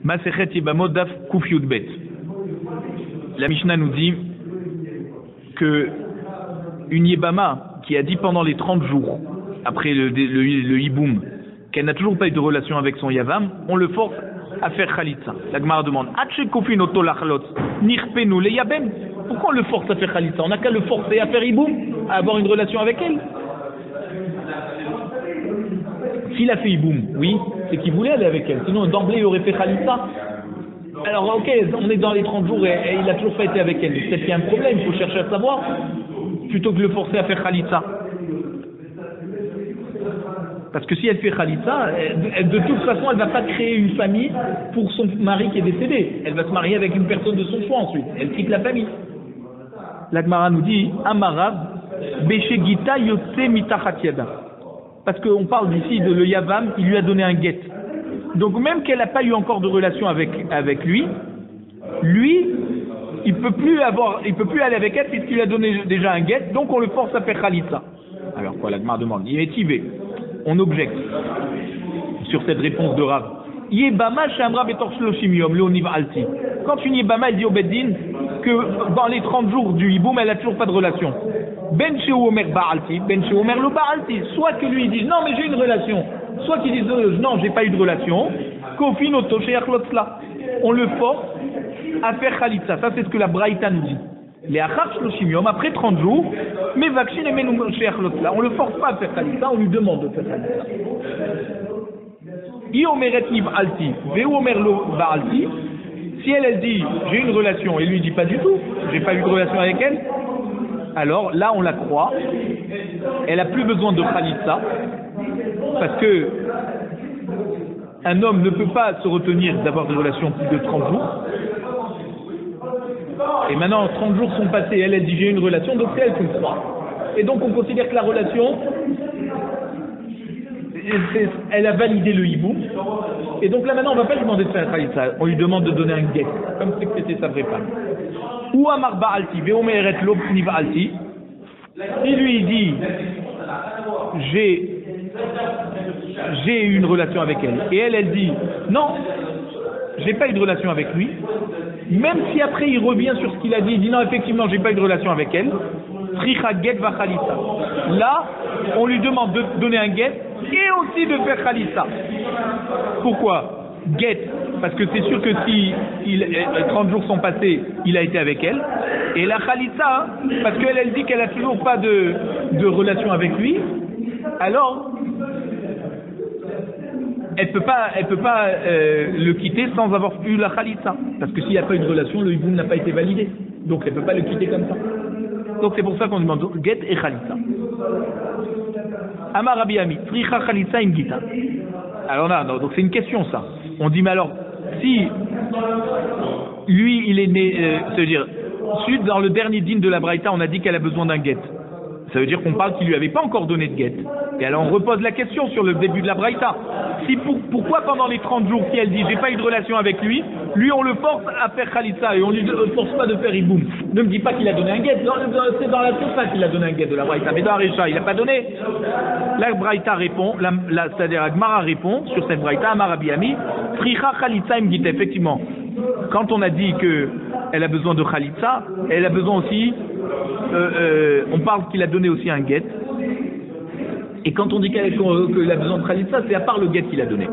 Masechet Yebamot Daf Kuf Yud Bet. La Mishnah nous dit que une Yebama qui a dit pendant les 30 jours, après le Hiboum, qu'elle n'a toujours pas eu de relation avec son Yavam, on le force à faire Khalitsa. La Gemara demande pourquoi on le force à faire Khalitsa? On n'a qu'à le forcer à faire Hiboum, à avoir une relation avec elle. S'il a fait Hiboum, oui, c'est qu'il voulait aller avec elle. Sinon, d'emblée, il aurait fait Khalitsa. Alors, ok, on est dans les 30 jours et il n'a toujours pas été avec elle. Peut-être qu'il y a un problème, il faut chercher à savoir, plutôt que de le forcer à faire Khalitsa. Parce que si elle fait Khalitsa, de toute façon, elle ne va pas créer une famille pour son mari qui est décédé. Elle va se marier avec une personne de son choix ensuite. Elle quitte la famille. La Gemara nous dit Amarav, Beshe Gita Yotse Mitachat Yada. Parce qu'on parle d'ici de le Yavam, il lui a donné un guet. Donc même qu'elle n'a pas eu encore de relation avec lui, il peut plus aller avec elle puisqu'il a donné déjà un guet, donc on le force à faire Khalitsa. Alors quoi, la Gemara demande, il est tivé. On objecte sur cette réponse de Rav. Yebama Shamra Betor Shloshim Yom Leoniv Alti. Quand une Yebama, elle dit au Beddin que dans les 30 jours du Hiboum, elle n'a toujours pas de relation. Ben Sheu Omer Ba'alti, Ben Sheu Omer Lo Ba'alti. Soit que lui dise non, mais j'ai une relation. Soit qu'il dise non, j'ai pas eu de relation. Kofin Oto Sheach Lotzla. On le force à faire Khalitsa. Ça, c'est ce que la Braïta nous dit. Les Achar Shloshim Yom, après 30 jours, mais Vakshin et Menou Sheach Lotzla. On le force pas à faire Khalitsa, on lui demande de faire Khalitsa. Si elle dit j'ai une relation et lui dit pas du tout, j'ai pas eu de relation avec elle, alors là on la croit, elle a plus besoin de Khalitsa parce que un homme ne peut pas se retenir d'avoir des relations plus de 30 jours. Et maintenant 30 jours sont passés, elle dit j'ai une relation, donc c'est elle qui me croit. Et donc on considère que la relation, elle a validé le hibou, et donc là maintenant on ne va pas lui demander de faire un khalitsa, on lui demande de donner un guet, comme si c'était sa vraie femme. Ou Amar Ba'alti, Ve'omeret Lo Pni Ba'alti, il lui dit j'ai eu une relation avec elle, et elle dit non, j'ai pas eu de relation avec lui, même si après il revient sur ce qu'il a dit, il dit non effectivement j'ai pas eu de relation avec elle, Tricha Get va Khalitsa. Là, on lui demande de donner un get et aussi de faire Khalitsa. Pourquoi? Get, parce que c'est sûr que si 30 jours sont passés, il a été avec elle. Et la Khalitsa, parce qu'elle dit qu'elle a toujours pas de relation avec lui, alors elle peut pas le quitter sans avoir eu la Khalitsa. Parce que s'il n'y a pas eu de relation, le hiboum n'a pas été validé. Donc elle peut pas le quitter comme ça. Donc c'est pour ça qu'on demande get et Khalitsa. Amar Rabbi Ami, Fricha Khalitsa im Gita. Alors là, donc c'est une question ça. On dit mais alors, si lui il est né, c'est-à-dire, suite dans le dernier dîne de la Braïta, on a dit qu'elle a besoin d'un get. Ça veut dire qu'on parle qu'il lui avait pas encore donné de get. Et alors on repose la question sur le début de la Braïta. Pourquoi pendant les 30 jours, si elle dit j'ai pas eu de relation avec lui on le force à faire Khalitsa et on lui force pas de faire Hiboum. Ne me dis pas qu'il a donné un get, c'est dans la surface qu'il a donné un get de la Braïta, mais dans la Récha, il n'a pas donné. La Braïta répond, c'est-à-dire la Gemara répond sur cette Braïta, Amar Rabbi Ami, Fricha Khalitsa im Gita, effectivement. Quand on a dit qu'elle a besoin de Khalitsa, elle a besoin aussi, on parle qu'il a donné aussi un get. Et quand on dit qu'il a besoin de Khalitsa, c'est à part le get qu'il a donné.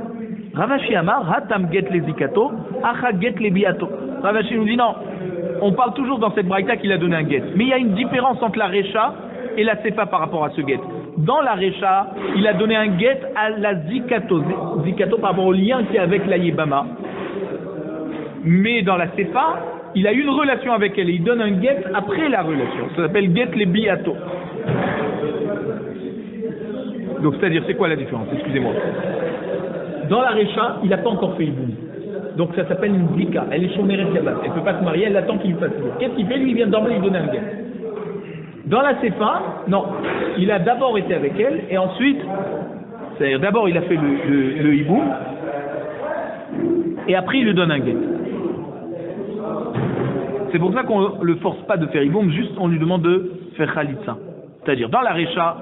Ravashi Amar, Hatam get les zikato, Acha get les biato. Ravashi nous dit non, on parle toujours dans cette braïta qu'il a donné un get. Mais il y a une différence entre la Recha et la Sefa par rapport à ce get. Dans la Recha, il a donné un get à la zikato. Zikato par rapport au lien qu'il y a avec la Yebama. Mais dans la Sefa, il a eu une relation avec elle et il donne un get après la relation. Ça s'appelle get les biato. Donc c'est-à-dire, c'est quoi la différence? Excusez-moi. Dans la Recha, il n'a pas encore fait Hiboum. Donc ça s'appelle une Zika. Elle est chômérée de Shabbat. Elle ne peut pas se marier, elle attend qu'il lui fasse Hiboum. Qu'est-ce qu'il fait? Lui, il vient d'emblée lui donner un get. Dans la Sefa, non. Il a d'abord été avec elle et ensuite, c'est-à-dire d'abord il a fait le Hiboum et après il lui donne un get. C'est pour ça qu'on ne le force pas de faire Hiboum, juste on lui demande de faire Khalitsa. C'est-à-dire, dans la Recha,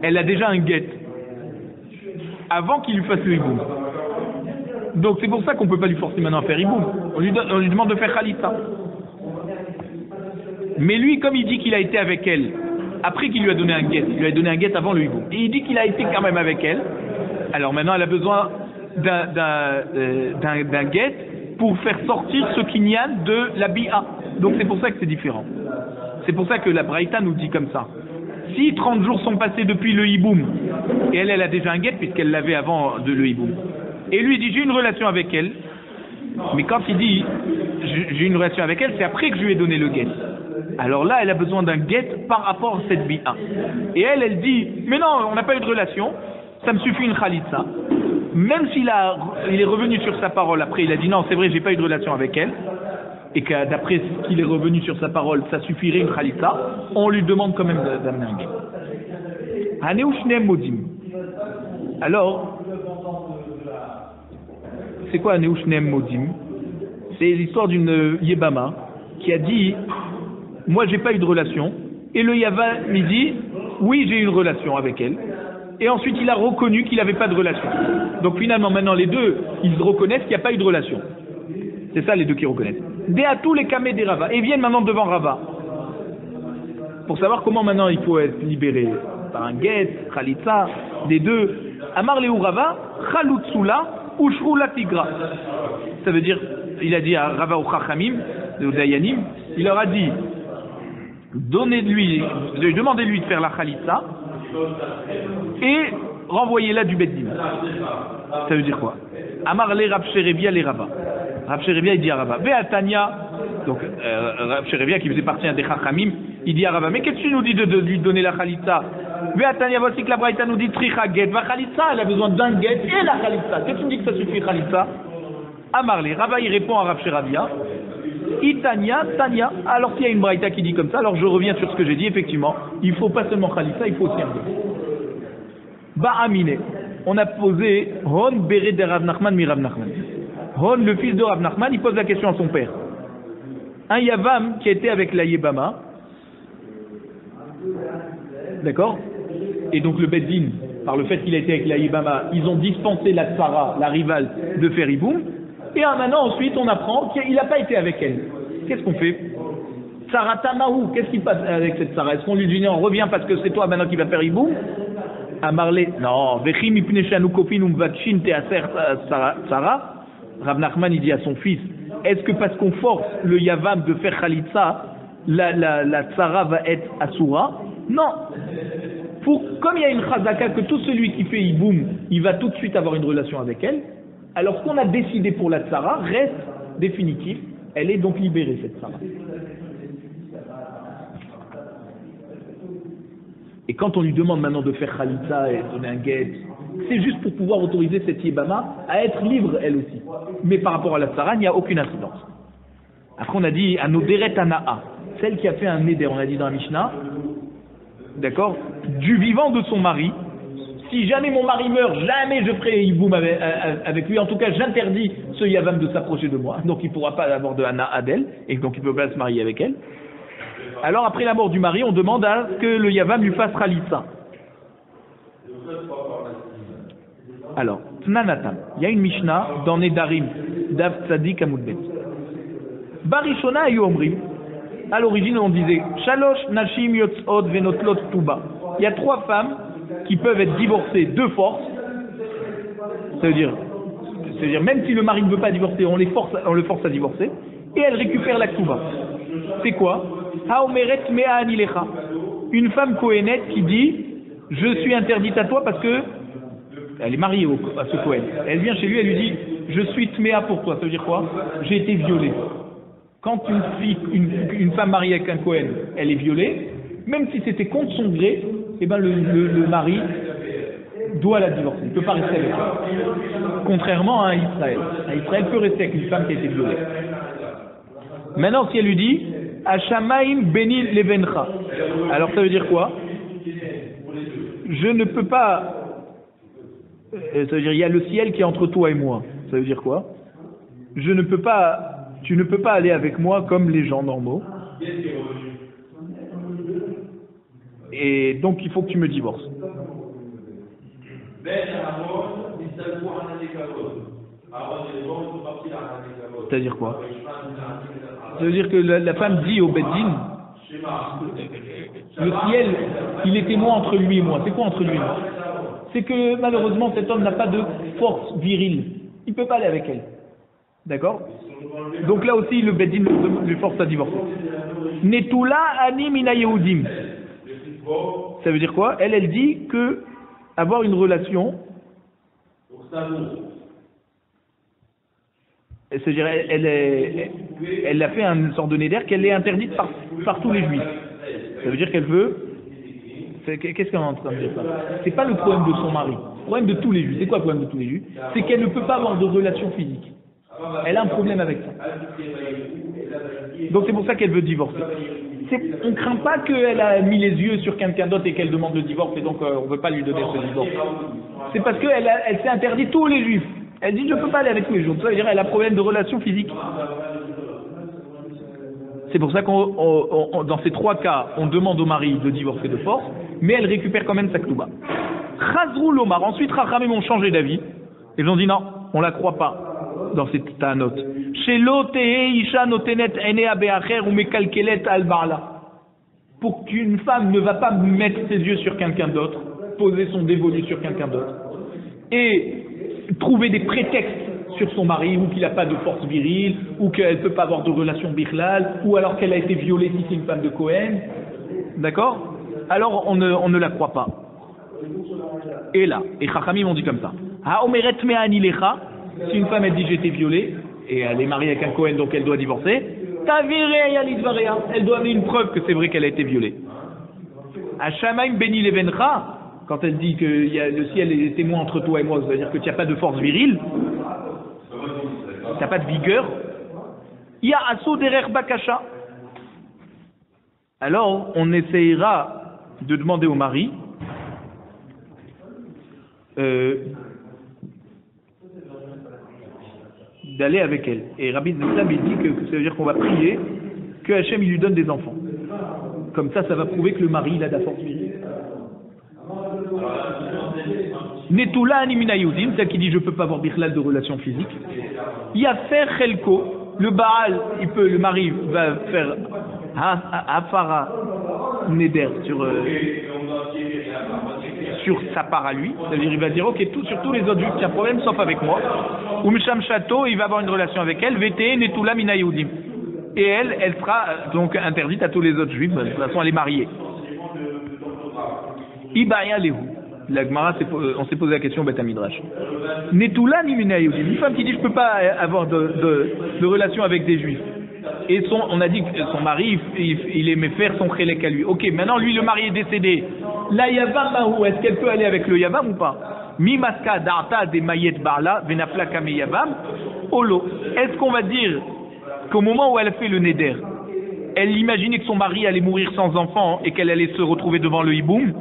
elle a déjà un get avant qu'il lui fasse le hiboum. Donc c'est pour ça qu'on ne peut pas lui forcer maintenant à faire hiboum. On lui demande de faire khalitsa. Mais lui, comme il dit qu'il a été avec elle, après qu'il lui a donné un guet, il lui a donné un guet avant le hiboum, et il dit qu'il a été quand même avec elle, alors maintenant elle a besoin d'un guet pour faire sortir ce kinyan de la bi'a. Donc c'est pour ça que c'est différent. C'est pour ça que la Braïta nous dit comme ça. Si 30 jours sont passés depuis le hiboum, et elle a déjà un guet puisqu'elle l'avait avant de le hiboum, et lui dit j'ai une relation avec elle, mais quand il dit j'ai une relation avec elle, c'est après que je lui ai donné le guet. Alors là, elle a besoin d'un guet par rapport à cette bi'a. Et elle dit mais non, on n'a pas eu de relation, ça me suffit une khalitsa. Même s'il est revenu sur sa parole après, il a dit non, c'est vrai, j'ai pas eu de relation avec elle, et que d'après ce qu'il est revenu sur sa parole, ça suffirait une khalitsa, on lui demande quand même d'amener un guet. Haneushnem modim. Alors, c'est quoi Haneushnem modim? C'est l'histoire d'une Yébama qui a dit moi j'ai pas eu de relation, et le Yavam il dit oui j'ai eu une relation avec elle, et ensuite il a reconnu qu'il n'avait pas de relation. Donc finalement maintenant les deux ils reconnaissent qu'il n'y a pas eu de relation. C'est ça les deux qui reconnaissent. Dès à tous les kamés des Rava, et viennent maintenant devant Rava pour savoir comment maintenant il faut être libéré par un guet, khalitsa, des deux. Amar Leu Rava, chalutsula ou shrula tigra. Ça veut dire, il a dit à Rava ou Chachamim, aux Dayanim, il leur a dit demandez-lui de faire la khalitsa et renvoyez-la du Beddin. Ça veut dire quoi? Amar le Rav Sherebia les Rava. Rav Sherebia il dit à Rava, Ve'atania, donc Rav Sherebia qui faisait partie des Chachamim, il dit à Rava, mais qu'est-ce que tu nous dis de lui donner la khalitsa? Ve'atania, voici que la Braïta nous dit tricha get, va khalitsa, elle a besoin d'un get et la khalitsa. Qu'est-ce que tu me dis que ça suffit khalitsa? Amar le Rava il répond à Rav Sherebia, Itania, Tania. Alors s'il y a une braïta qui dit comme ça, alors je reviens sur ce que j'ai dit, effectivement, il ne faut pas seulement khalitsa, il faut aussi un guet. Ba'amine, on a posé Hon Bere de Rav Nachman mi Rav Nachman. Hon, le fils de Rav Nachman, il pose la question à son père. Un Yavam qui était avec la Yébama, d'accord? Et donc le Beddin, par le fait qu'il a été avec la Yébama, ils ont dispensé la Tsara, la rivale, de faire hiboum. Et maintenant, ensuite, on apprend qu'il n'a pas été avec elle. Qu'est-ce qu'on fait? Tsaratamahu, qu'est-ce qui passe avec cette Tsara? Est-ce qu'on lui dit non, reviens parce que c'est toi maintenant qui vas faire hiboum? Amarle, non, Vechim ipneshanu kopinum vachin teaser Tsara. Rav Nachman, il dit à son fils, est-ce que parce qu'on force le Yavam de faire Khalitsa, la Tsara va être Asura? Non. Comme il y a une Chazaka que tout celui qui fait hiboum, il va tout de suite avoir une relation avec elle, alors ce qu'on a décidé pour la Tsara reste définitif, elle est donc libérée cette Tsara. Et quand on lui demande maintenant de faire Khalitsa et donner un guet, c'est juste pour pouvoir autoriser cette Yébama à être libre elle aussi. Mais par rapport à la Tsara, il n'y a aucune incidence. Après on a dit à Noderet Ana'a, celle qui a fait un Neder, on a dit dans la Mishnah, d'accord, du vivant de son mari. Si jamais mon mari meurt, jamais je ferai hiboum avec lui. En tout cas, j'interdis ce Yavam de s'approcher de moi. Donc il ne pourra pas avoir de Hana Adel, et donc il ne peut pas se marier avec elle. Alors après la mort du mari, on demande à ce que le Yavam lui fasse Khalitsa. Alors, Tnanatam, il y a une Mishnah dans Nedarim, Dav Tzadik Amoudbet. Barishona ayu omrim. À l'origine, on disait Shalosh Nashim Yotzot Venotlot Tuba. Il y a 3 femmes qui peuvent être divorcées de force. Ça veut dire même si le mari ne veut pas divorcer, on le force à divorcer, et elles récupèrent la Tuba. C'est quoi? Haomeret Mea Anilecha. Une femme kohénette qui dit je suis interdite à toi parce que elle est mariée à ce Kohen. Elle vient chez lui, elle lui dit je suis tméa pour toi. Ça veut dire quoi? J'ai été violée. Quand une femme mariée avec un Kohen, elle est violée, même si c'était contre son gré, eh ben le mari doit la divorcer. Il ne peut pas rester avec elle. Contrairement à Israël. Israël peut rester avec une femme qui a été violée. Maintenant, si elle lui dit Hashamaim beni levencha, alors ça veut dire quoi? Je ne peux pas. Ça veut dire il y a le ciel qui est entre toi et moi. Ça veut dire quoi? Je ne peux pas. Tu ne peux pas aller avec moi comme les gens normaux. Et donc il faut que tu me divorces. C'est-à-dire quoi? Ça veut dire que la femme dit au Beddin, le ciel, il est témoin entre lui et moi. C'est quoi entre lui et moi? C'est que malheureusement cet homme n'a pas de force virile. Il ne peut pas aller avec elle. D'accord? Donc là aussi le Beddin lui force à divorcer. Netula ani mina Yehudim. Ça veut dire quoi? Elle dit que avoir une relation, c'est-à-dire elle a fait une sorte de néder qu'elle est interdite par tous les juifs. Ça veut dire qu'elle veut. Qu'est-ce qu'elle est en train de dire ça? C'est pas le problème de son mari. Le problème de tous les juifs. C'est quoi le problème de tous les juifs? C'est qu'elle ne peut pas avoir de relation physique. Elle a un problème avec ça. Donc c'est pour ça qu'elle veut divorcer. On ne craint pas qu'elle a mis les yeux sur quelqu'un d'autre et qu'elle demande le divorce et donc on ne veut pas lui donner ce divorce. C'est parce qu'elle s'est interdit tous les juifs. Elle dit je ne peux pas aller avec tous les juifs. Ça veut dire qu'elle a un problème de relation physique. C'est pour ça dans ces trois cas, on demande au mari de divorcer de force, mais elle récupère quand même sa ktouba. Chazrou l'omar. Ensuite, Rachamim ont changé d'avis. Ils ont dit non, on ne la croit pas dans cette note. Pour qu'une femme ne va pas mettre ses yeux sur quelqu'un d'autre, poser son dévolu sur quelqu'un d'autre, et trouver des prétextes sur son mari, ou qu'il n'a pas de force virile, ou qu'elle ne peut pas avoir de relation birlal, ou alors qu'elle a été violée si c'est une femme de Cohen, d'accord? Alors on ne la croit pas. Et là, et Chachamim ont dit comme ça. Si une femme elle dit j'ai été violée, et elle est mariée avec un Cohen donc elle doit divorcer, elle doit amener une preuve que c'est vrai qu'elle a été violée. Hashamaim beni levencha, quand elle dit que le ciel est témoin entre toi et moi, ça veut dire que tu n'as pas de force virile, tu n'as pas de vigueur. Ya aso derer bakasha. Alors on essayera de demander au mari d'aller avec elle. Et Rabbi Zeslam il dit que ça veut dire qu'on va prier que Hachem il lui donne des enfants. Comme ça va prouver que le mari il a de la force virile. Netula animina yudim, celle qui dit je peux pas avoir bichlal de relation physique. Yafer chelko, le Baal, le mari va faire hafara neder sur sa part à lui, c'est-à-dire il va dire ok sur tous les autres juifs il y a un problème sauf avec moi. Ou Misham Chateau, il va avoir une relation avec elle, VT Netula mina yudim. Et elle sera donc interdite à tous les autres juifs, de toute façon elle est mariée. Ibaya lehu. La Gemara, on s'est posé la question au Beth Midrash. Netula ni mina yudim. Une femme qui dit je peux pas avoir de relation avec des juifs. Et on a dit que son mari, il aimait faire son chélek à lui. Ok, maintenant lui le mari est décédé. La yavam mahou, est-ce qu'elle peut aller avec le yavam ou pas? Mi maska darta de mayet barla venafla kame yavam. Olo. Est-ce qu'on va dire qu'au moment où elle fait le neder, elle imaginait que son mari allait mourir sans enfant et qu'elle allait se retrouver devant le hiboum?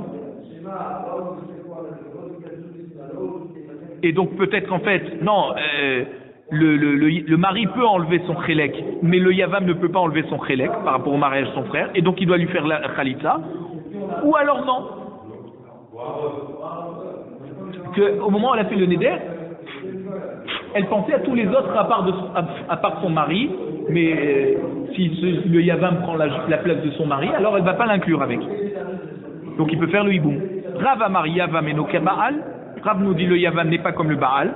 Et donc peut-être qu'en fait, non, le mari peut enlever son chélek, mais le yavam ne peut pas enlever son chélek par rapport au mariage de son frère, et donc il doit lui faire la khalitza. Ou alors non. Qu'au moment où elle a fait le neder, elle pensait à tous les autres à part son mari, mais si le yavam prend la place de son mari, alors elle ne va pas l'inclure avec. Donc il peut faire le hiboum. Rav Amar Yavam enoke Baal. Rav nous dit le Yavam n'est pas comme le Baal.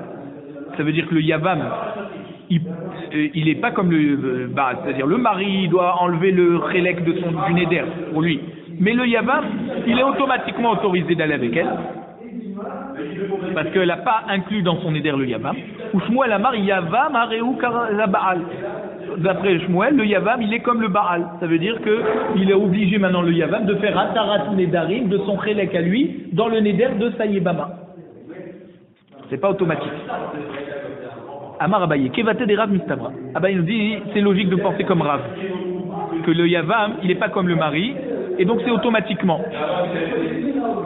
Ça veut dire que le Yavam, il n'est pas comme le Baal. C'est-à-dire le mari doit enlever le chélek du neder pour lui. Mais le Yavam, il est automatiquement autorisé d'aller avec elle. Parce qu'elle n'a pas inclus dans son neder le Yavam. Ou Shmuel Amar Yavam Areu Kara Baal. D'après Shmuel, le Yavam, il est comme le Baal. Ça veut dire qu'il est obligé maintenant, le Yavam, de faire Atarat Nedarim de son chélek à lui dans le neder de Sayebama. C'est pas automatique. Amar Abaye, Kevate des Rav Mistabra. Abaye nous dit, c'est logique de penser comme Rav. Que le Yavam, il n'est pas comme le mari, et donc c'est automatiquement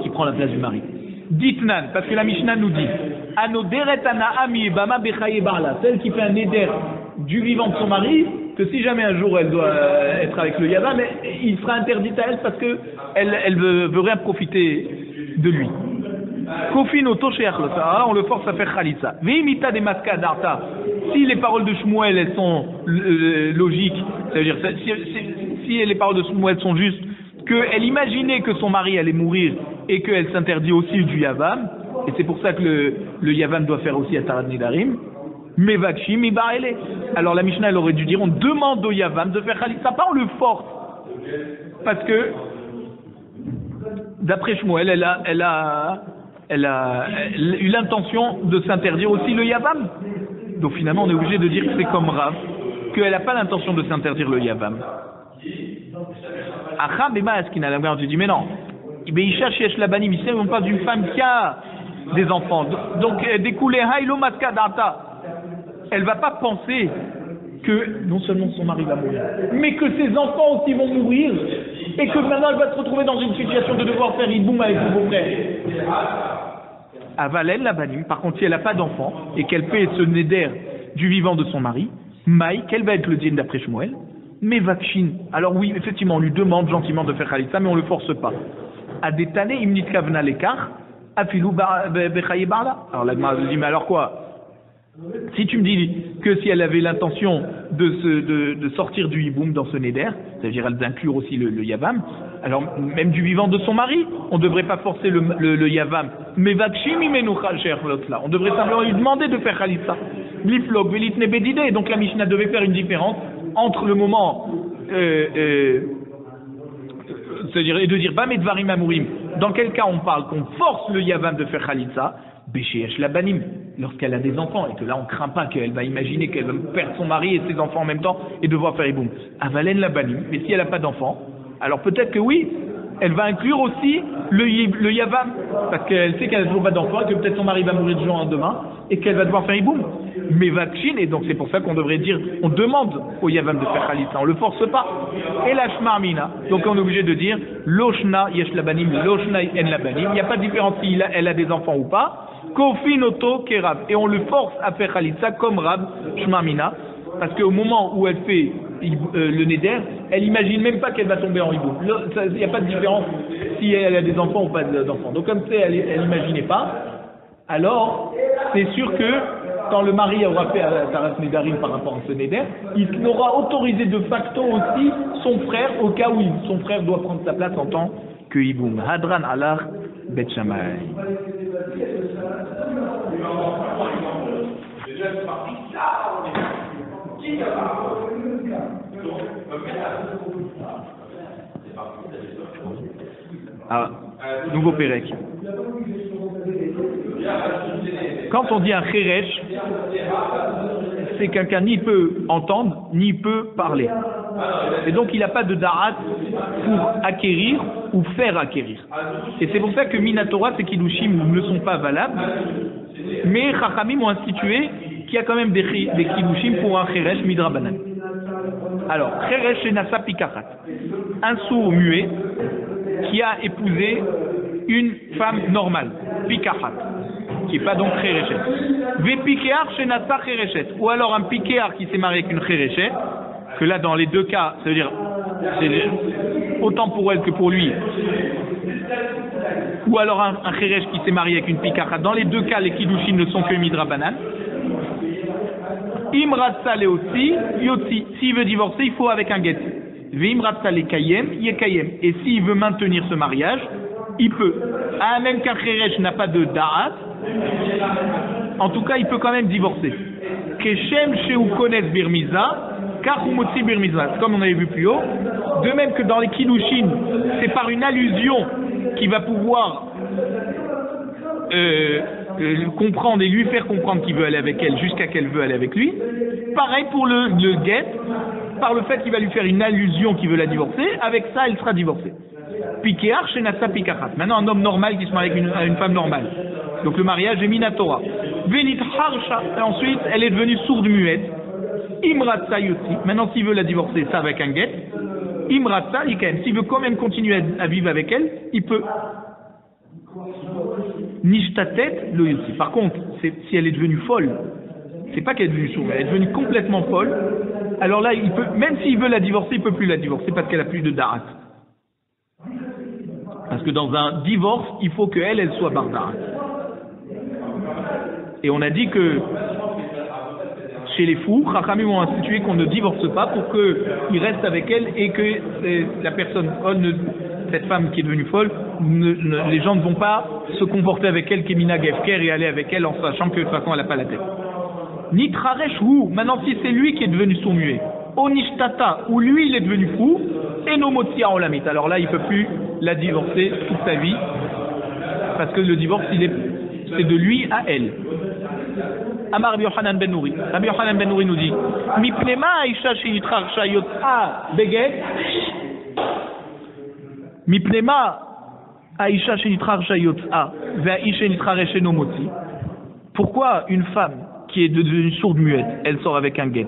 qui prend la place du mari. Ditnan, parce que la Mishnah nous dit, Anoderet Anaami Bama Bechaye Barla, celle qui fait un neder du vivant de son mari, que si jamais un jour elle doit être avec le Yavam, il sera interdit à elle parce que elle veut rien profiter de lui. Kofin auto chez Achlos. Alors là, on le force à faire Khalitsa. Veimita des maskas d'Arta. Si les paroles de Shmuel, elles sont logiques, c'est-à-dire si les paroles de Shmuel sont justes, qu'elle imaginait que son mari allait mourir et qu'elle s'interdit aussi du Yavam, et c'est pour ça que le Yavam doit faire aussi Atarat Nidarim, mais Vakshim Ibarele. Alors la Mishnah, elle aurait dû dire, on demande au Yavam de faire Khalitsa, pas on le force. Parce que, d'après Shmuel, elle a eu l'intention de s'interdire aussi le Yavam. Donc finalement, on est obligé de dire que c'est comme Rav, qu'elle n'a pas l'intention de s'interdire le Yavam. Acham et Ma'askin, alors tu dis, mais non, Beisha Shesh Labanim, ici on parle d'une femme qui a des enfants. Donc, découlé Haïlo Maska Data, elle va pas penser que non seulement son mari va mourir, mais que ses enfants aussi vont mourir, et que maintenant elle va se retrouver dans une situation de devoir faire Iboum avec son beau-frère. Avalel Labanim, par contre, si elle n'a pas d'enfant, et qu'elle paie ce néder du vivant de son mari, Maï, quel va être le dîn d'après Shmuel? Mais Vakshin. Alors oui, effectivement, on lui demande gentiment de faire Khalitsa, mais on ne le force pas. Adetane imnit kavna lekar, afilou bechaye barla. Alors la Gemara dit, mais alors quoi? Si tu me dis que si elle avait l'intention de sortir du hiboum dans ce neder, c'est-à-dire d'inclure aussi le yavam, alors même du vivant de son mari, on ne devrait pas forcer le yavam. Mais Vakshim imenucha sherlotla. On devrait simplement lui demander de faire Khalitsa. Liflog velitne bedide. Donc la Mishnah devait faire une différence entre le moment, c'est-à-dire, et de dire Bam et Dvarim Amourim, dans quel cas on parle qu'on force le Yavam de faire Khalitsa, Béchéesh Labanim, lorsqu'elle a des enfants, et que là on craint pas qu'elle va imaginer qu'elle va perdre son mari et ses enfants en même temps, et devoir faire Iboum. Avalen Labanim, mais si elle n'a pas d'enfants, alors peut-être que oui, elle va inclure aussi le Yavam, parce qu'elle sait qu'elle n'a toujours pas d'enfants, et que peut-être son mari va mourir du jour au lendemain, et qu'elle va devoir faire Iboum. Mais Vakshin, et donc c'est pour ça qu'on devrait dire, on demande au Yavam de faire Khalitsa, on le force pas. Et la Shmarmina, donc on est obligé de dire, Loshna yesh labanim, Loshna en labanim, il n'y a pas de différence si elle a des enfants ou pas, Kofin oto kerab, et on le force à faire Khalitsa comme Rab Shmarmina, parce qu'au moment où elle fait le Neder, elle imagine même pas qu'elle va tomber en hibou. Il n'y a pas de différence si elle a des enfants ou pas d'enfants. Donc comme c'est, elle n'imaginait pas, alors c'est sûr que quand le mari aura fait Taras Nedarim par rapport à ce Neder, il aura autorisé de facto aussi son frère au cas où son frère doit prendre sa place en tant que hiboum. Hadran alar Bet Shammai. Ah, nouveau Pérec. Quand on dit un Kheresh, c'est quelqu'un ni peut entendre, ni peut parler. Et donc il n'a pas de da'at pour acquérir ou faire acquérir. Et c'est pour ça que Minatora et Kiddushin ne sont pas valables, mais Chachamim ont institué qu'il y a quand même des Kiddushin pour un Kheresh Midrabanan. Alors, Kheresh Shenasa Pikachat, un sourd muet qui a épousé une femme normale, Pikachat, qui n'est pas donc Khereshet. Vepikear Shenasa Khereshet, ou alors un Pikear qui s'est marié avec une Khereshet, que là dans les deux cas, ça veut dire c'est autant pour elle que pour lui, ou alors un Kheresh qui s'est marié avec une Pikachat, dans les deux cas les Kiddushin ne sont que Midrabanan. Imratsale aussi, Yotzi, s'il veut divorcer, il faut avec un get. Vimratsale Kayem, Yekayem. Et s'il veut maintenir ce mariage, il peut. Ah, même qu'un Kheresh n'a pas de da'at, en tout cas, il peut quand même divorcer. Keshem Sheu Kones Birmiza, Kachumotzi Birmiza. Comme on avait vu plus haut, de même que dans les Kiddushin, c'est par une allusion qu'il va pouvoir comprendre et lui faire comprendre qu'il veut aller avec elle jusqu'à qu'elle veut aller avec lui. Pareil pour le get, par le fait qu'il va lui faire une allusion qu'il veut la divorcer, avec ça elle sera divorcée. Pikear Shenasa Pikachat. Maintenant un homme normal qui se marie avec une femme normale. Donc le mariage est Minatora. Venit Harsha. Et ensuite elle est devenue sourde muette. Imratsa Yotzi. Maintenant s'il veut la divorcer, ça avec un get. Imratsa Ikaem. S'il veut quand même continuer à vivre avec elle, il peut. Nishtatet lo Yotzi. Par contre, si elle est devenue folle, c'est pas qu'elle est devenue sourde, elle est devenue complètement folle. Alors là, il peut, même s'il veut la divorcer, il peut plus la divorcer parce qu'elle a plus de da'at. Parce que dans un divorce, il faut qu'elle soit bar da'at. Et on a dit que chez les fous, Chachamim ont institué qu'on ne divorce pas pour qu'il reste avec elle et que la personne folle, cette femme qui est devenue folle, les gens ne vont pas se comporter avec elle Kemina Gefker et aller avec elle en sachant que de toute façon elle n'a pas la tête. Nitraresh hu, maintenant si c'est lui qui est devenu sourd-muet, Onishtata, où lui il est devenu fou, et Nomotsia Olamit. Alors là il ne peut plus la divorcer toute sa vie, parce que le divorce c'est de lui à elle. Amar Rabbi Yochanan ben Nouri. Rabbi Yochanan ben Nouri nous dit Mipnema Aisha Shenitrarsha Yot'a Beget Mipnema Aisha Shenitrarsha Yot'a Ve'aish Shenitraresh Nomotzi. Pourquoi une femme qui est devenue sourde-muette, elle sort avec un guet,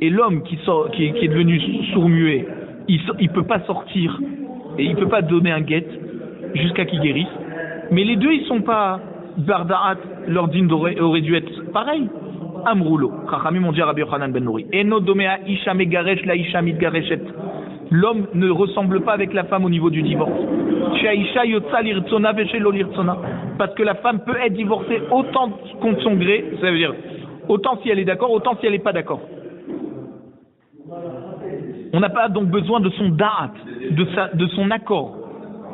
et l'homme qui est devenu sourd-muet, il peut pas sortir et il peut pas donner un guet jusqu'à qu'il guérisse, mais les deux ils sont pas Bardaat, leur dîne aurait dû être pareil. Amroulo, Chachamim ont dit à Rabbi Yochanan ben Nouri. Eno domea isha megaresh la isha mitgareshet. L'homme ne ressemble pas avec la femme au niveau du divorce. Shaisha yotza lirtzona veshelo lirtzona. Parce que la femme peut être divorcée autant contre son gré, ça veut dire autant si elle est d'accord, autant si elle n'est pas d'accord. On n'a pas donc besoin de son da'at, de son accord.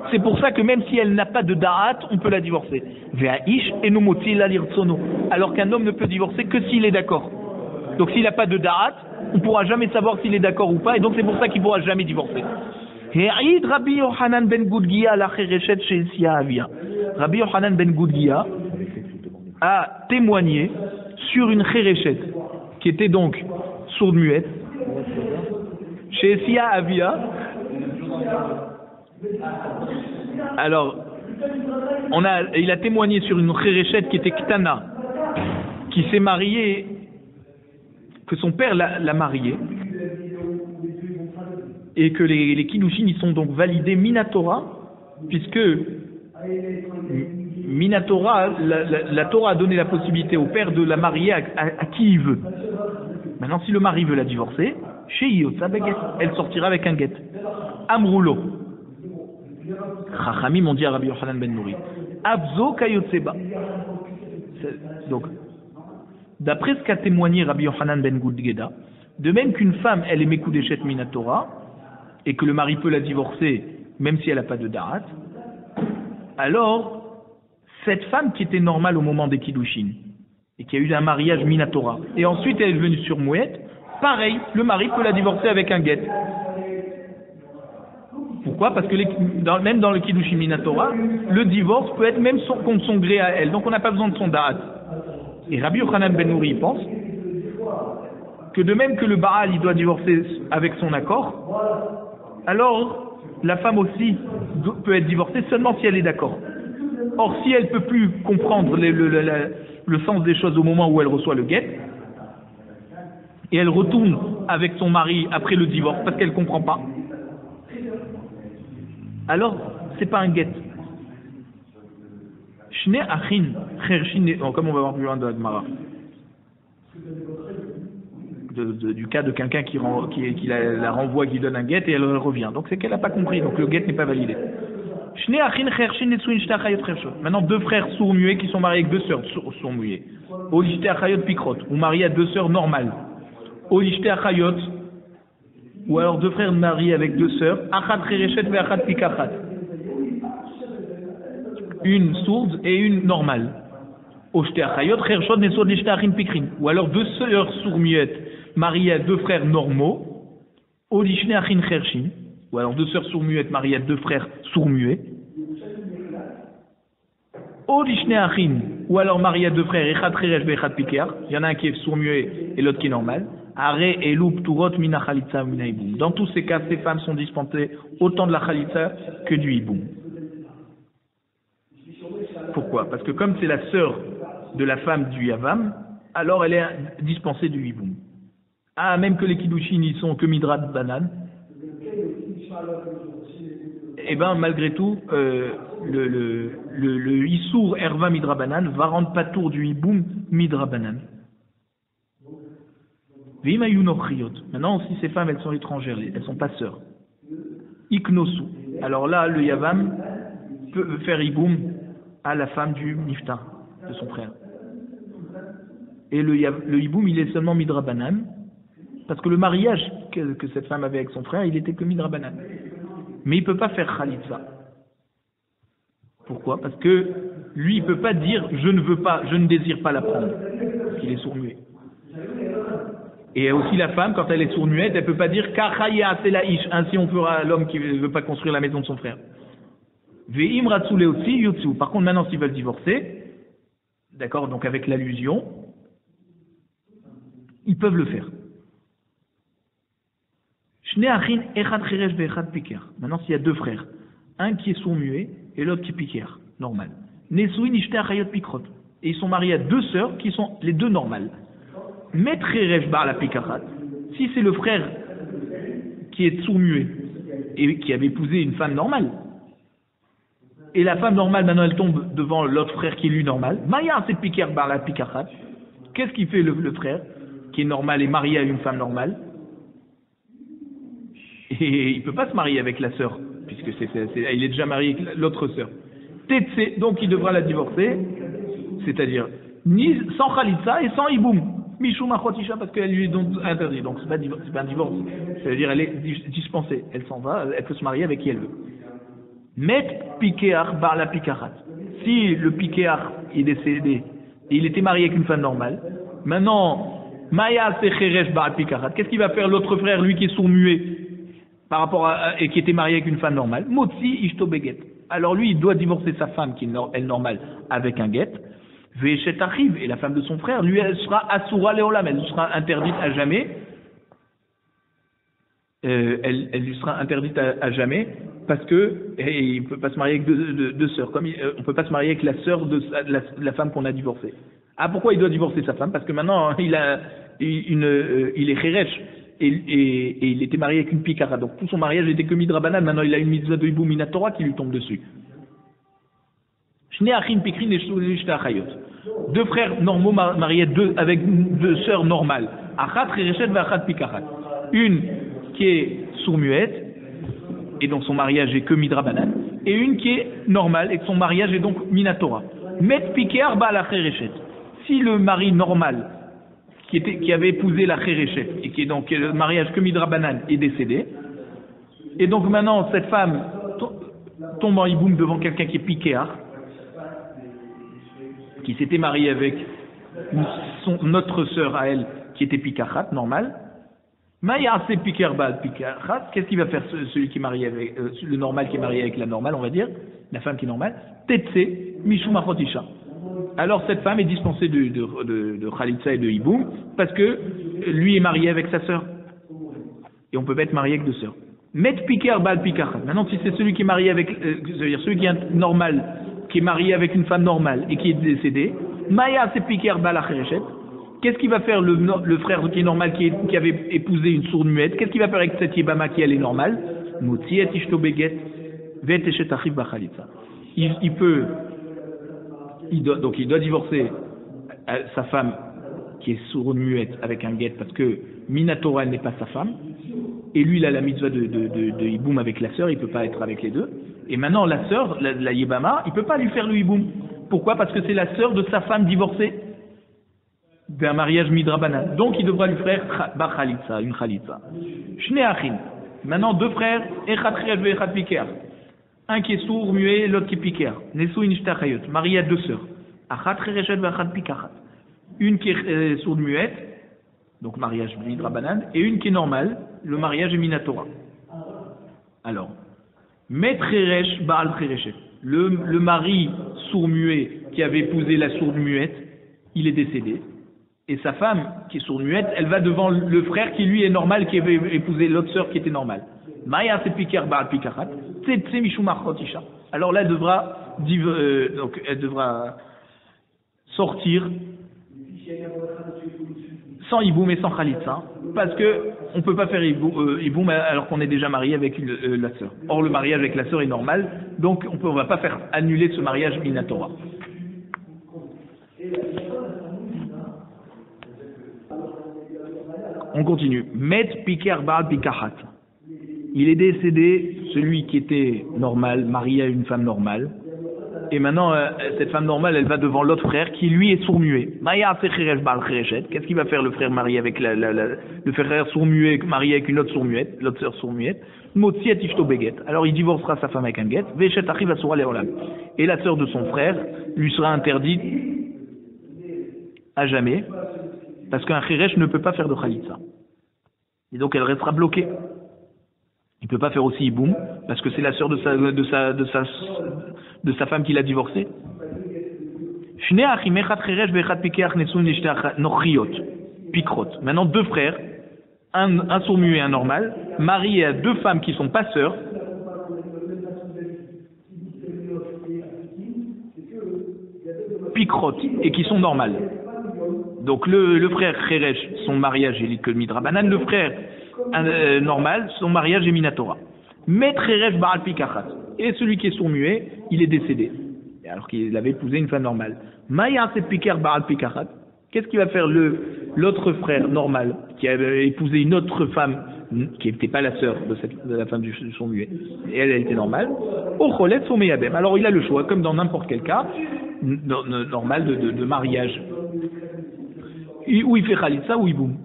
C'est pour ça que même si elle n'a pas de da'at, on peut la divorcer. Ve'aish enomoti la lirtsono. Alors qu'un homme ne peut divorcer que s'il est d'accord. Donc s'il n'a pas de da'at, on ne pourra jamais savoir s'il est d'accord ou pas, et donc c'est pour ça qu'il ne pourra jamais divorcer. He'id Rabbi Yochanan ben Gudgiya la chereshet she'esia avia. Rabbi Yochanan ben Gudgiya a témoigné sur une chereshet, qui était donc sourde-muette, she'esia avia. Alors, il a témoigné sur une chereshet qui était Ktana, qui s'est mariée, que son père l'a mariée, et que les Kiddushin ils sont donc validés Minatora, puisque Minatora, la Torah a donné la possibilité au père de la marier à qui il veut. Maintenant, si le mari veut la divorcer, chez Yotza Beget, elle sortira avec un get. Amroulo. Chachamim ont dit à Rabbi Yochanan ben Nouri, Abzo Kayotseba. Donc, d'après ce qu'a témoigné Rabbi Yochanan ben Gudgeda, de même qu'une femme, elle est Mekudeshet Minatora, et que le mari peut la divorcer, même si elle n'a pas de darat, alors, cette femme qui était normale au moment des Kiddushin, et qui a eu un mariage Minatora, et ensuite elle est devenue surmouette, pareil, le mari peut la divorcer avec un get. Pourquoi? Parce que même dans le Kiddushin Minatora, le divorce peut être même contre son gré à elle. Donc on n'a pas besoin de son da'at. Et Rabbi Yochanan ben Nouri pense que de même que le Baal il doit divorcer avec son accord, alors la femme aussi peut être divorcée seulement si elle est d'accord. Or si elle ne peut plus comprendre le sens des choses au moment où elle reçoit le guet, et elle retourne avec son mari après le divorce parce qu'elle ne comprend pas, alors, c'est pas un guet. Shne achin, chershin, comme on va voir plus loin de la Gemara. Du cas de quelqu'un qui la renvoie, qui donne un guet et elle revient. Donc c'est qu'elle n'a pas compris, donc le guet n'est pas validé. Shne achin, chershin, netsuin, shtachayot, chershot. Maintenant, deux frères sourds-muets qui sont mariés avec deux sœurs sourds-muets. Olishte achayot pikrot, ou mariés à deux sœurs normales. Olishte achayot, ou alors deux frères mariés avec deux sœurs, achat chereshet ve achat pikachat, une sourde et une normale. Oshte achayot chershot nesod lishte achin pikrin, ou alors deux sœurs sourds-muettes mariées à deux frères normaux, olishne achin chershin, ou alors deux sœurs sourds-muettes mariées à deux frères sourds-muets, olishne achin, ou alors mariées à deux frères echat cheresh ve echat pikar, il y en a un qui est sourd-muet et l'autre qui est normal. Dans tous ces cas, ces femmes sont dispensées autant de la khalitza que du hiboum. Pourquoi? Parce que comme c'est la sœur de la femme du yavam, alors elle est dispensée du hiboum. Ah, même que les kiddushin ils sont que midrat banan. Et ben malgré tout, le issour erva midra banan va rendre patour du hiboum midra banan. Maintenant, si ces femmes, elles sont étrangères, elles ne sont pas sœurs. Iknosu. Alors là, le Yavam peut faire Iboum à la femme du Niftar, de son frère. Et le hiboum, il est seulement midrabanan, parce que le mariage que cette femme avait avec son frère, il était que midrabanan. Mais il ne peut pas faire khalitsa. Pourquoi? Parce que lui, il ne peut pas dire je ne désire pas la prendre, parce qu'il est sourd-muet. Et aussi la femme, quand elle est sourd-muette, elle ne peut pas dire kachaya sela'ish, ainsi on fera l'homme qui ne veut pas construire la maison de son frère. Ve'im ratsu leotsi yotsu. Par contre, maintenant, s'ils veulent divorcer, d'accord, donc avec l'allusion, ils peuvent le faire. Maintenant, s'il y a deux frères, un qui est sourd-muet et l'autre qui est piquère, normal. Et ils sont mariés à deux sœurs qui sont les deux normales. Si c'est le frère qui est sourd-muet et qui avait épousé une femme normale, et la femme normale maintenant elle tombe devant l'autre frère qui est lui normal, qu'est-ce qu'il fait le frère qui est normal et marié à une femme normale? Et il ne peut pas se marier avec la sœur, puisque il est déjà marié avec l'autre sœur. Tetse, donc il devra la divorcer, c'est-à-dire ni sans khalitsa et sans hiboum. Mishum achotisha, parce qu'elle lui est donc interdite. Donc c'est pas un divorce, c'est-à-dire elle est dispensée. Elle s'en va, elle peut se marier avec qui elle veut. Met pikeach bar la pikarat. Si le pikeach est décédé et il était marié avec une femme normale, maintenant Maya secheresh bar pikarat. Qu'est-ce qu'il va faire l'autre frère, lui qui est sourd-muet? Et qui était marié avec une femme normale, Motzi ishto beget. Alors lui, il doit divorcer sa femme qui est normale avec un get. Ve'eshet achiv, et la femme de son frère, lui, elle sera asura leolam, elle sera interdite à jamais. Elle lui sera interdite à jamais parce que il ne peut pas se marier avec deux sœurs. Comme on ne peut pas se marier avec la sœur de la femme qu'on a divorcée. Ah, pourquoi il doit divorcer sa femme? Parce que maintenant il est cheresh. Et il était marié avec une pikara, donc tout son mariage n'était que midrabanan. Maintenant il a une mitzvah de hiboum minatora qui lui tombe dessus. Deux frères normaux mariés avec deux sœurs normales. Une qui est sourd-muette et donc son mariage est que midrabanan, et une qui est normale et que son mariage est donc minatora. Met piker ba la chereshet. Si le mari normal qui avait épousé la Khéréchet, et qui est donc le mariage que midrabanan, est décédé, et donc maintenant cette femme tombe en hiboum devant quelqu'un qui est piquéar, qui s'était marié avec notre sœur à elle, qui était pikachat, normal. Maya c'est piquer bal pikachat. Qu'est-ce qu'il va faire celui qui est marié avec le normal qui est marié avec la normale, on va dire, la femme qui est normale? Tetse mishum achotisha. Alors cette femme est dispensée de khalitsa et de hiboum parce que lui est marié avec sa sœur. Et on peut pas être marié avec deux sœurs. Met piker bal pikachat. Maintenant, si c'est celui qui est marié avec, c'est-à-dire celui qui est normal, qui est marié avec une femme normale et qui est décédé, Maya c'est piker bal acherechet. Qu'est-ce qu'il va faire le frère qui est normal, qui avait épousé une sourde muette? Qu'est-ce qu'il va faire avec cette yébama qui elle est normale? Motzi et ishto beget vet eshet achiv bachalitza. Il doit divorcer sa femme qui est sourde muette avec un guet parce que minatora n'est pas sa femme, et lui il a la mitzvah de hiboum avec la sœur, il peut pas être avec les deux. Et maintenant la sœur, la yébama, il peut pas lui faire le hiboum. Pourquoi? Parce que c'est la sœur de sa femme divorcée d'un mariage midrabanan. Donc il devra lui faire bar khalitza, une khalitza. Shnei achin. Maintenant deux frères, echad cheresh ve'echad piker. Un qui est sourd, muet, l'autre qui est piquer. Nesou inishta chayot, marié à deux sœurs. Achat chereshet ve'achat pikachat. Une qui est sourde muette, donc mariage midrabanan, et une qui est normale, le mariage est minatora. Alors, met cheresh ba'al chereshet. Le mari sourd muet qui avait épousé la sourde muette, il est décédé. Et sa femme, qui est sourde muette, elle va devant le frère qui lui est normal, qui avait épousé l'autre sœur qui était normale. Maya se piker ba'al pikachat. Alors là, elle devra sortir sans hiboum et sans khalitsa, parce que on peut pas faire hiboum alors qu'on est déjà marié avec la sœur. Or, le mariage avec la sœur est normal, donc on va pas faire annuler ce mariage minatora. On continue. Met piker ba'al pikachat. Il est décédé, celui qui était normal, marié à une femme normale, Et maintenant, cette femme normale, elle va devant l'autre frère qui lui est sourd-muet. Qu'est-ce qu'il va faire le frère marié avec le frère sourd-muet marié avec une autre sourd-muette, l'autre sœur sourd-muette? Alors il divorcera sa femme avec un guet. Et la sœur de son frère lui sera interdite à jamais, parce qu'un chiresh ne peut pas faire de khalitsa. Et donc elle restera bloquée. Il ne peut pas faire aussi iboum, parce que c'est la sœur de sa femme qui l'a divorcé. Maintenant deux frères, un sourd-muet et un normal, mariés à deux femmes qui ne sont pas sœurs, pikrot, et qui sont normales. Donc le frère Kheresh, son mariage est que le midrabanan, le frère normal, son mariage est minatora. Mais Kheresh baal pikachat, et celui qui est sourd-muet, il est décédé, alors qu'il avait épousé une femme normale. Maya c'est piker baal pikachat. Qu'est-ce qu'il va faire l'autre frère normal qui avait épousé une autre femme qui n'était pas la sœur de la femme du sourd-muet, et elle était normale? Au cholet someyabem. Alors il a le choix, comme dans n'importe quel cas normal de mariage. Où il fait khalitsa ou iboum.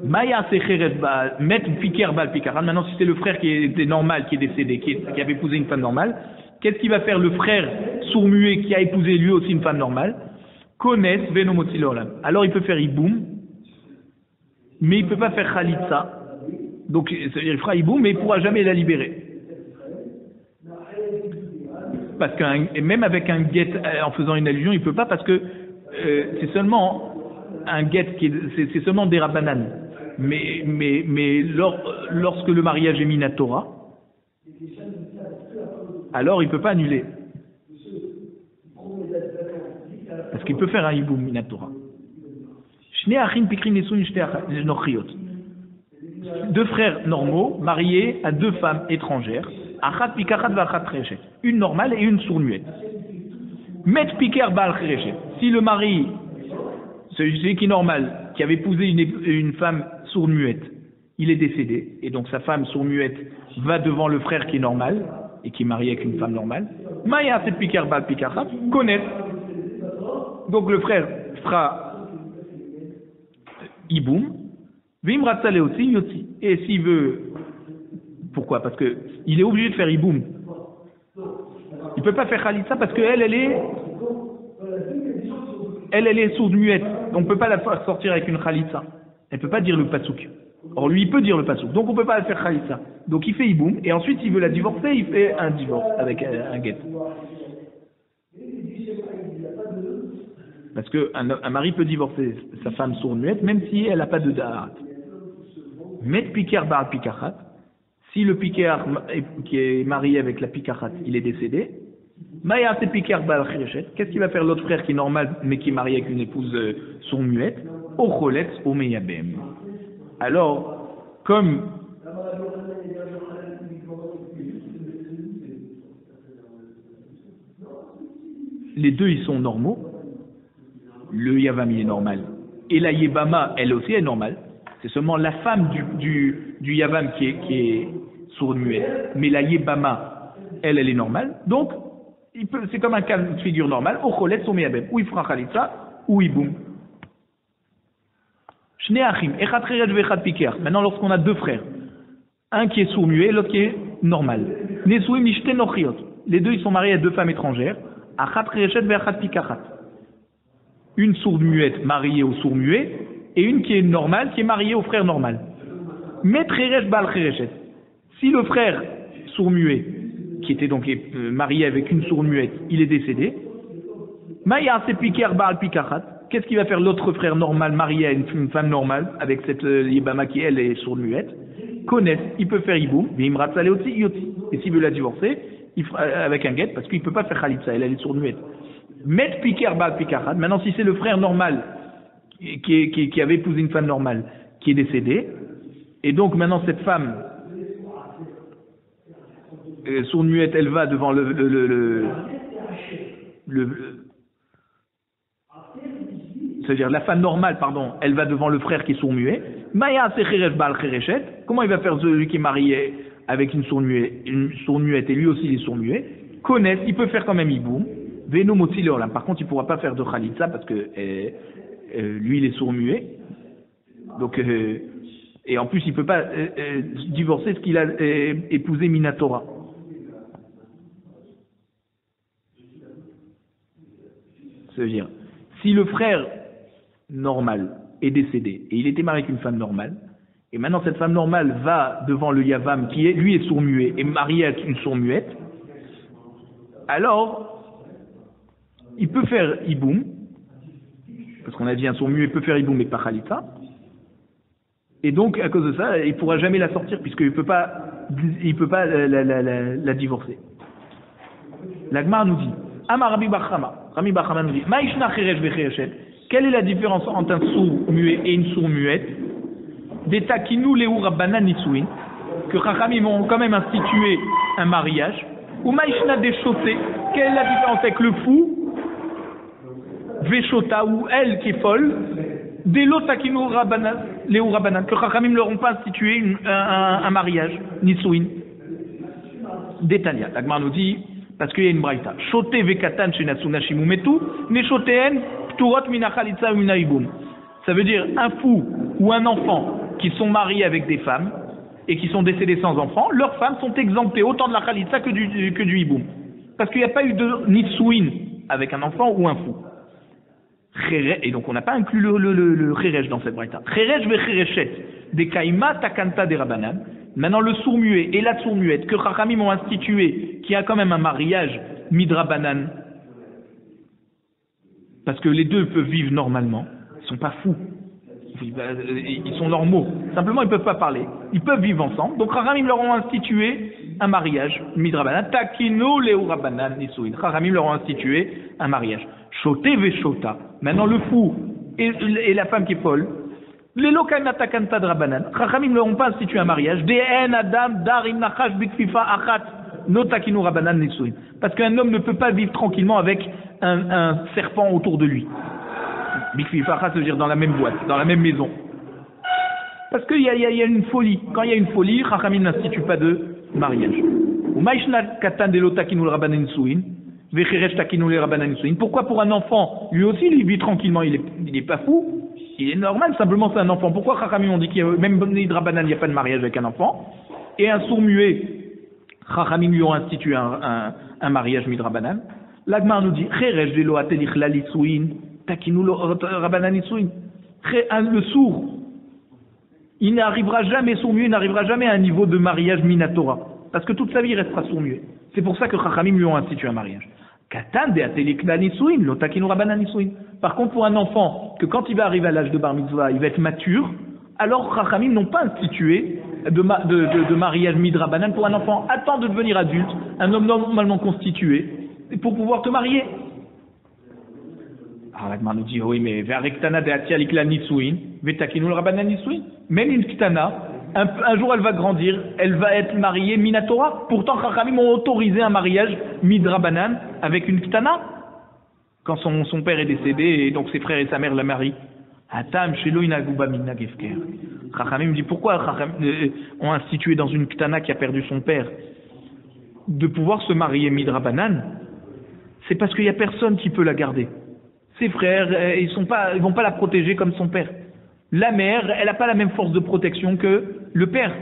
Maya secherev bal, met piker bal pikaran. Maintenant, si c'est le frère qui était normal, qui est décédé, qui avait épousé une femme normale, qu'est-ce qu'il va faire le frère sourd-muet qui a épousé lui aussi une femme normale? Connaissent venomoti lolam. Alors il peut faire iboum, mais il peut pas faire khalitsa. Donc il fera iboum, mais il pourra jamais la libérer. Parce même avec un get en faisant une allusion, il peut pas, parce que c'est seulement un get c'est seulement des rabbanan. Mais lorsque le mariage est minatora, alors il peut pas annuler. Parce qu'il peut faire un hiboum minatora. Deux frères normaux mariés à deux femmes étrangères. Une normale et une sourd-muette. Met piker bal khereshet. Si le mari, celui qui est normal, qui avait épousé une femme sourd-muette, il est décédé, et donc sa femme sourd-muette va devant le frère qui est normal, et qui est marié avec une femme normale, Maya c'est piker bal pikachat, connaît. Donc le frère fera iboum, vimrat aussi yotzi. Et s'il veut, pourquoi? Parce que il est obligé de faire iboum. Il peut pas faire khalitsa parce qu'elle elle est sourde-muette. On ne peut pas la faire sortir avec une khalitsa. Elle peut pas dire le pasouk. Or lui, il peut dire le pasouk. Donc on peut pas la faire khalitsa. Donc il fait iboum. Et ensuite, s'il veut la divorcer, il fait un divorce avec un guet. Parce qu'un mari peut divorcer sa femme sourde-muette même si elle n'a pas de da'at. Met piker bar pikachat. Si le piker qui est marié avec la pikachat, il est décédé, Maya c'est piker bal khereshet. Qu'est-ce qu'il va faire l'autre frère qui est normal mais qui est marié avec une épouse sourd-muette? Au cholet au meyabem. Alors, comme les deux ils sont normaux, le yavam il est normal et la yebama elle aussi est normale. C'est seulement la femme du yavam qui est sourd-muette, mais la yebama elle est normale. Donc c'est comme un cas de figure normal. Au cholet son meyabem, ou il fera khalitsa ou iboum. Shnei achim echad kheresh ve'echad piker. Maintenant lorsqu'on a deux frères, un qui est sourd-muet, l'autre qui est normal. Nesuim nishte nochiot. Les deux ils sont mariés à deux femmes étrangères. Achad khereshet ve'echad pikachat. Une sourde-muette mariée au sourd-muet et une qui est normale qui est mariée au frère normal. Mais kheresh bal khereshet. Si le frère sourd-muet qui était donc marié avec une sourde-muette, il est décédé, Maya c'est piker bal pikachat. Qu'est-ce qu'il va faire l'autre frère normal marié à une femme normale avec cette yibama qui elle est sourde-muette? Connaît, il peut faire iboum, mais il me rate aussi yoti. Et s'il veut la divorcer, il fera avec un guet parce qu'il peut pas faire khalitsa, elle est sourde-muette. Met piker bal pikachat. Maintenant si c'est le frère normal qui avait épousé une femme normale qui est décédée, et donc maintenant cette femme sourde-muette, elle va devant c'est-à-dire la femme normale, pardon, elle va devant le frère qui est sourd-muet. Maya c'est kheresh bal khereshet. Comment il va faire celui qui est marié avec une sourde-muette et lui aussi il est sourd-muet, connaissent, il peut faire quand même Iboum, Veno Motzi Leolam. Par contre, il ne pourra pas faire de Khalitsa parce que lui il est sourd-muet. Donc, et en plus, il ne peut pas divorcer ce qu'il a épousé Minatora. C'est-à-dire, si le frère normal est décédé et il était marié avec une femme normale, et maintenant cette femme normale va devant le Yavam qui lui est sourd-muet et marié avec une sourd-muette, alors il peut faire Iboum, parce qu'on a dit un sourd-muet peut faire Iboum mais pas Khalitsa, et donc à cause de ça, il ne pourra jamais la sortir puisqu'il ne peut pas la divorcer. L'Agmar nous dit, Amar Rabbi Bachama nous dit, Maïshna Cheresh Vechereshet, quelle est la différence entre un sourd-muet et une sourd-muette? Des takinou leu rabbanan nisuin, que Chachamim ont quand même institué un mariage, ou Maïshna Deshoté, quelle est la différence avec le fou, Veshota, ou elle qui est folle, des lo takinou leu rabbanan, que Chachamim leur ont pas institué un mariage, nisuin. Détalia, l'Agmar nous dit, parce qu'il y a une braïta. Shoté vekatan shenatsuna shimumetu, neshoteen pturot minachalitza minaibum. Ça veut dire un fou ou un enfant qui sont mariés avec des femmes et qui sont décédés sans enfants, leurs femmes sont exemptées autant de la khalitza que du hiboum. Parce qu'il n'y a pas eu de nitsuin avec un enfant ou un fou. Et donc on n'a pas inclus le cheresh dans cette braïta. Cheresh vechereshet de kaima takanta de rabanan. Maintenant, le sourd-muet et la sourd-muette que Chachamim ont institué, qui a quand même un mariage midrabanan, parce que les deux peuvent vivre normalement, ils ne sont pas fous, ils sont normaux, simplement ils ne peuvent pas parler, ils peuvent vivre ensemble, donc Chachamim leur ont institué un mariage midrabanan, takino leu rabanan nisuin, Chachamim leur ont institué un mariage, shoté veshota. Maintenant, le fou et la femme qui est folle, les lokaïma takanta de rabanan, Chachamim ne leur ont pas institué un mariage. De'en adam darim nachash bikfifa achat no takinu rabanan nisuin. Parce qu'un homme ne peut pas vivre tranquillement avec un serpent autour de lui. Bikfifa achat, ça veut dire dans la même boîte, dans la même maison. Parce qu'il y a une folie. Quand il y a une folie, Chachamim n'institue pas de mariage. Ou maishna katan de lo takinu rabanan nisuin. Vecheresh takinu le rabanan nisuin. Pourquoi pour un enfant, lui aussi il vit tranquillement, il est pas fou. Il est normal, simplement c'est un enfant. Pourquoi Chachamim ont dit qu'il y a même Midrabanan, il n'y a pas de mariage avec un enfant? Et un sourd-muet, Chachamim lui ont institué un mariage Midrabanan. L'Agmar nous dit, Cheresh velo atelich la lisuin, takinu lo rabanan lisuin. Le sourd, il n'arrivera jamais, sourd-muet, il n'arrivera jamais à un niveau de mariage minatora. Parce que toute sa vie il restera sourd-muet. C'est pour ça que Chachamim lui ont institué un mariage. Par contre, pour un enfant, que quand il va arriver à l'âge de bar mitzvah, il va être mature, alors Chachamim n'ont pas institué de mariage midrabanan pour un enfant. Attends de devenir adulte, un homme normalement constitué, pour pouvoir te marier. Alors la Gemara nous dit, oui, mais même une ktana, un jour elle va grandir, elle va être mariée minatora. Pourtant Chachamim ont autorisé un mariage midrabanan avec une ktana quand son père est décédé et donc ses frères et sa mère la marient. Atam shelo inaguba minna gefker. Chachamim dit pourquoi Chachamim ont institué dans une ktana qui a perdu son père de pouvoir se marier midrabanan. C'est parce qu'il n'y a personne qui peut la garder. Ses frères, ils vont pas la protéger comme son père. La mère, elle n'a pas la même force de protection que le père.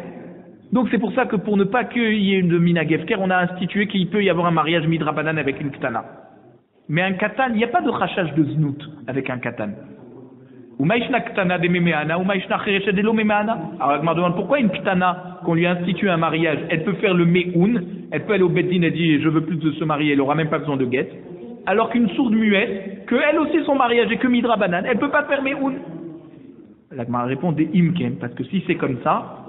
Donc c'est pour ça que pour ne pas qu'il y ait une mina gefker, on a institué qu'il peut y avoir un mariage midrabanan avec une ktana. Mais un katan, il n'y a pas de rachage de znout avec un katan. Ou maïshna ktana de memeana, ou maïshna chereshet de lo memeana. Alors je me demande pourquoi une ktana, qu'on lui institue un mariage, elle peut faire le me'oun, elle peut aller au beddin et dire je veux plus de se marier, elle n'aura même pas besoin de guette. Alors qu'une sourde muette, que elle aussi son mariage est que midrabanan, elle peut pas faire me'oun. La Gemara répond des imken, parce que si c'est comme ça,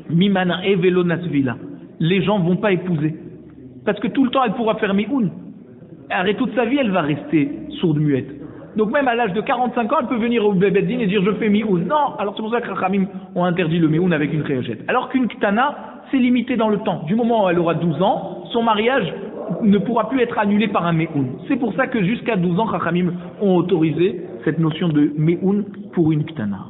mimana evelo nasvila, les gens vont pas épouser. Parce que tout le temps elle pourra faire me'oun. Arrête toute sa vie, elle va rester sourde muette. Donc même à l'âge de 45 ans, elle peut venir au beddin et dire je fais me'oun. Non, alors c'est pour ça que Chachamim ont interdit le me'oun avec une khayachet. Alors qu'une ktana, c'est limité dans le temps. Du moment où elle aura 12 ans, son mariage ne pourra plus être annulé par un me'oun. C'est pour ça que jusqu'à 12 ans, Chachamim ont autorisé cette notion de me'oun pour une ktana.